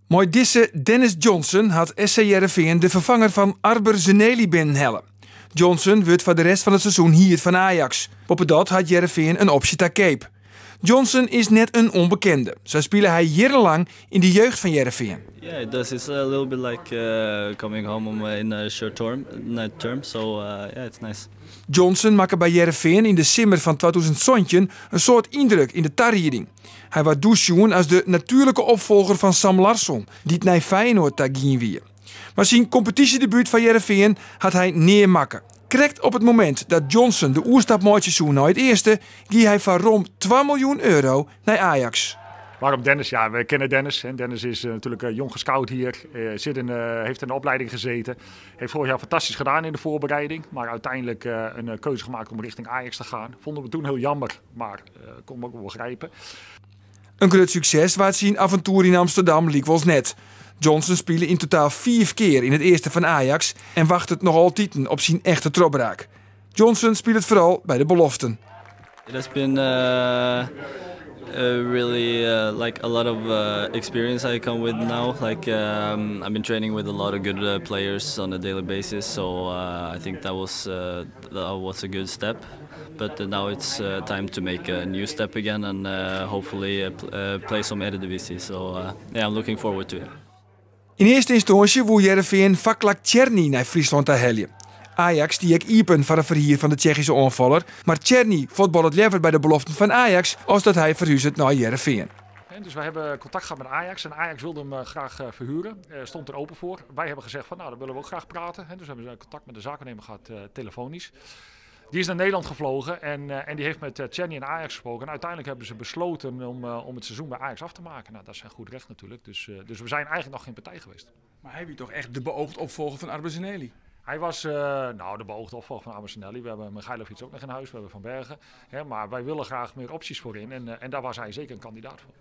Mooi disse Dennis Johnson had SC Heerenveen de vervanger van Arber Zeneli binnenhellen. Johnson wordt voor de rest van het seizoen hier van Ajax. Op dat had Heerenveen een optie ter Cape. Johnson is net een onbekende. Zo speelde hij jarenlang in de jeugd van Heerenveen. Yeah, it does. It's a little bit like coming home in a short term. So yeah, it's nice. Johnson maakte bij Heerenveen in de simmer van 2017 een soort indruk in de tarrieding. Hij was douchen als de natuurlijke opvolger van Sam Larsson, die het naar Feyenoord daar ging weer. Maar zijn competitiedebuut van Heerenveen had hij neermakken. Correct op het moment dat Johnson de oerstap maatje naar het eerste, ging hij van rond 2 miljoen euro naar Ajax. Waarom Dennis? Ja, we kennen Dennis. Dennis is natuurlijk jong gescout hier, heeft in de opleiding gezeten. Heeft vorig jaar fantastisch gedaan in de voorbereiding. Maar uiteindelijk een keuze gemaakt om richting Ajax te gaan. Vonden we toen heel jammer, maar kon me ook wel begrijpen. Een groot succes waar het zijn avontuur in Amsterdam liep wel net. Johnson speelde in totaal 4 keer in het eerste van Ajax en wacht het nog altijd op zijn echte tropbraak. Johnson speelt het vooral bij de beloften. It has been really like a lot of experience I come with now. Like I've been training with a lot of good players on a daily basis, so I think that was a good step. But now it's time to make a new step again and hopefully play some Eredivisie. So yeah, I'm looking forward to it. In eerste instantie wil Heerenveen Vaklak Černý naar Friesland te helpen. Ajax die ik iepen van een verhier van de Tsjechische aanvaller, maar Černý voetbal het liever bij de beloften van Ajax als dat hij verhuist naar Heerenveen. Dus we hebben contact gehad met Ajax en Ajax wilde hem graag verhuren. Stond er open voor. Wij hebben gezegd van nou, dat willen we ook graag praten. Dus we hebben contact met de zaakwaarnemer gehad telefonisch. Die is naar Nederland gevlogen en die heeft met Černý en Ajax gesproken. En uiteindelijk hebben ze besloten om het seizoen bij Ajax af te maken. Nou, dat is zijn goed recht natuurlijk. Dus we zijn eigenlijk nog geen partij geweest. Maar hij was toch echt de beoogd opvolger van Arber Zeneli? Hij was de beoogde opvolger van Arber Zeneli. We hebben Michailovic ook nog in huis, we hebben Van Bergen. Maar wij willen graag meer opties voorin en daar was hij zeker een kandidaat voor.